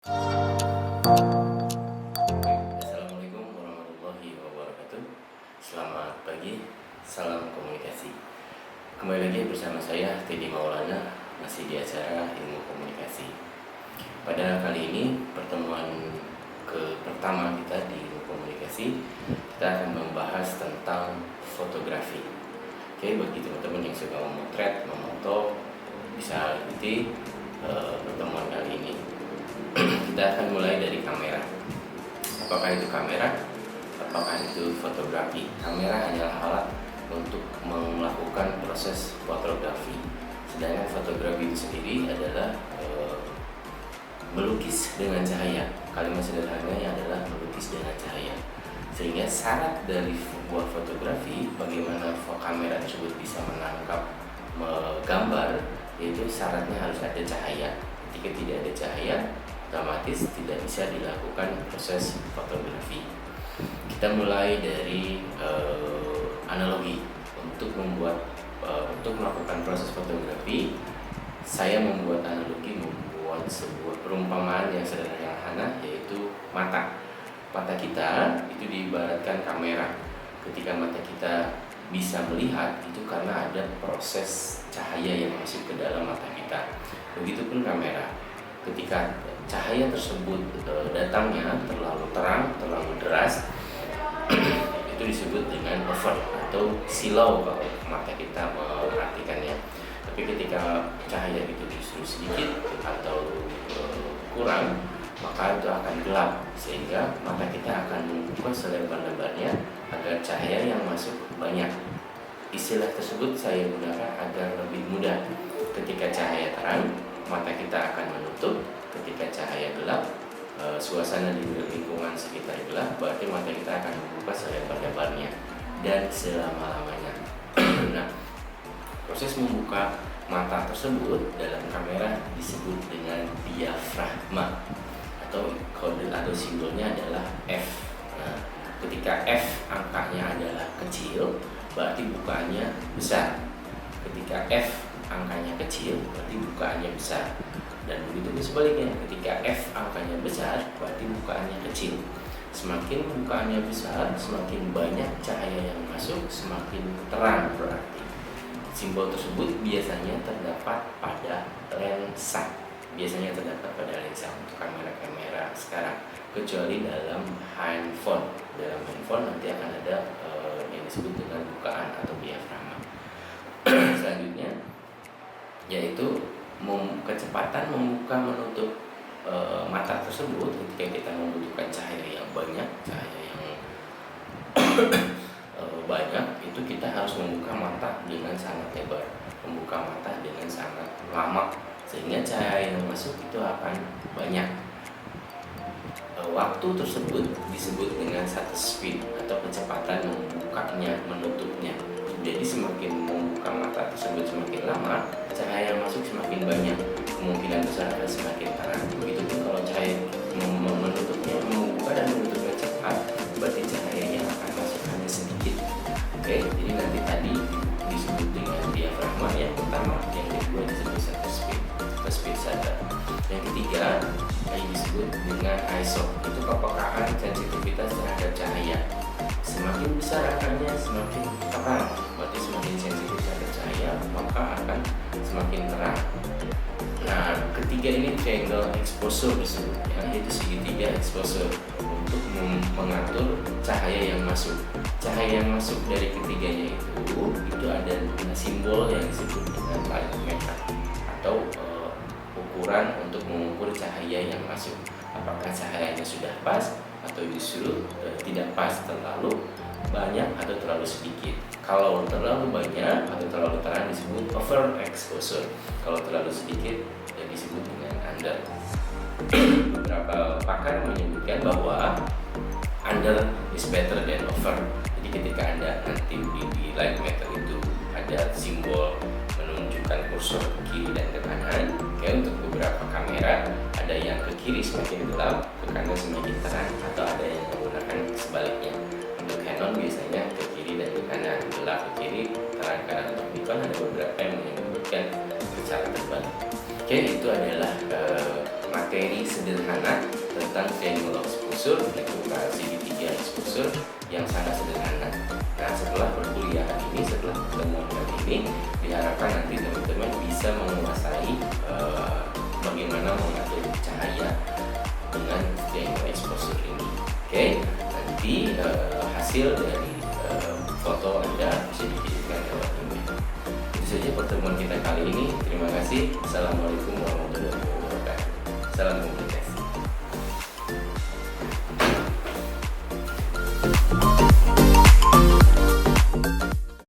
Assalamualaikum warahmatullahi wabarakatuh. Selamat pagi, salam komunikasi. Kembali lagi bersama saya Teddy Maulana, masih di acara ilmu komunikasi. Pada kali ini pertemuan pertama kita di ilmu komunikasi, kita akan membahas tentang fotografi. Oke, bagi teman-teman yang suka memotret, memoto, bisa ikuti pertemuan kali ini. Kita akan mulai dari kamera. Apakah itu kamera? Apakah itu fotografi? Kamera hanyalah alat untuk melakukan proses fotografi. Sedangkan fotografi itu sendiri adalah melukis dengan cahaya. Kalimat sederhananya adalah melukis dengan cahaya. Sehingga syarat dari sebuah fotografi, bagaimana kamera tersebut bisa menangkap gambar, yaitu syaratnya harus ada cahaya. Jika tidak ada cahaya, otomatis tidak bisa dilakukan proses fotografi. Kita mulai dari analogi. Untuk melakukan proses fotografi, saya membuat analogi, membuat sebuah perumpamaan yang sederhana, yaitu mata. Mata kita itu diibaratkan kamera. Ketika mata kita bisa melihat, itu karena ada proses cahaya yang masuk ke dalam mata kita. Begitupun kamera. Ketika cahaya tersebut datangnya terlalu terang, terlalu deras, itu disebut dengan over atau silau kalau mata kita memperhatikannya. Tapi ketika cahaya itu justru sedikit atau kurang, maka itu akan gelap, sehingga mata kita akan membuka selebar-lebarnya agar cahaya yang masuk banyak. Istilah tersebut saya gunakan agar lebih mudah. Ketika cahaya terang, mata kita akan menutup. Ketika cahaya gelap, suasana di lingkungan sekitar gelap, berarti mata kita akan membuka selebar-lebarnya dan selama-lamanya. Nah, proses membuka mata tersebut dalam kamera disebut dengan diafragma, atau kode atau simbolnya adalah F. Nah, ketika F angkanya adalah kecil, berarti bukaannya besar. Ketika F angkanya kecil, berarti bukaannya besar. Dan begitu sebaliknya, ketika F angkanya besar, berarti bukaannya kecil. Semakin bukaannya besar, semakin banyak cahaya yang masuk, semakin terang berarti. Simbol tersebut biasanya terdapat pada lensa. Biasanya terdapat pada lensa untuk kamera-kamera sekarang, kecuali dalam handphone. Dalam handphone nanti akan ada yang disebut dengan bukaan atau diafragma. Selanjutnya yaitu kecepatan membuka menutup mata tersebut. Ketika kita membutuhkan cahaya yang banyak, banyak, itu kita harus membuka mata dengan sangat lebar, membuka mata dengan sangat lama, sehingga cahaya yang masuk itu akan banyak. Waktu tersebut disebut dengan shutter speed atau kecepatan membukanya, menutupnya. Jadi semakin membuka mata tersebut semakin lama, cahaya yang masuk semakin banyak, kemungkinan besar akan semakin terang. Begitupun kalau cahaya menutupnya, membuka dan menutupnya cepat, berarti cahaya yang akan masuk hanya sedikit. Oke, jadi nanti tadi disebut dengan diafragma yang pertama, yang kedua disebut shutter speed shutter. Yang ketiga yang disebut dengan ISO, itu kepekaan sensitivitas terhadap cahaya. Semakin besar angkanya semakin terang, berarti semakin sensitif terhadap cahaya, maka akan semakin terang. Nah, ketiga ini triangle exposure disebutnya, yaitu segitiga exposure untuk mengatur cahaya yang masuk. Cahaya yang masuk dari ketiganya itu ada simbol yang disebut dengan light meter atau ukuran untuk mengukur cahaya yang masuk. Apakah cahayanya sudah pas atau justru tidak pas, terlalu banyak atau terlalu sedikit. Kalau terlalu banyak atau terlalu terang disebut overexposure. Kalau terlalu sedikit disebut dengan under. Beberapa pakar menyebutkan bahwa under is better than over. Jadi ketika Anda nanti di light meter itu ada simbol menunjukkan kursor ke kiri dan ke kanan. Untuk beberapa kamera ada yang ke kiri semakin gelap, ke kanan semakin terang, atau ada yang menggunakan sebaliknya. Untuk Canon biasanya ke kiri dan ke kanan, gelap ke kiri, terang ke kanan. Untuk Nikon ada beberapa yang menyebutkan secara terbalik. Itu adalah materi sederhana tentang triangle exposure, segitiga exposure yang sangat sederhana. Nah, setelah perkuliahan ini, setelah pertemuan kali ini, diharapkan nanti teman-teman bisa menguasai bagaimana mengatur cahaya dengan triangle exposure ini. Oke, nanti hasil dari foto Anda bisa dikirimkan lewat email. Itu saja pertemuan kita kali ini. Terima kasih. Assalamualaikum warahmatullahi wabarakatuh. Salam.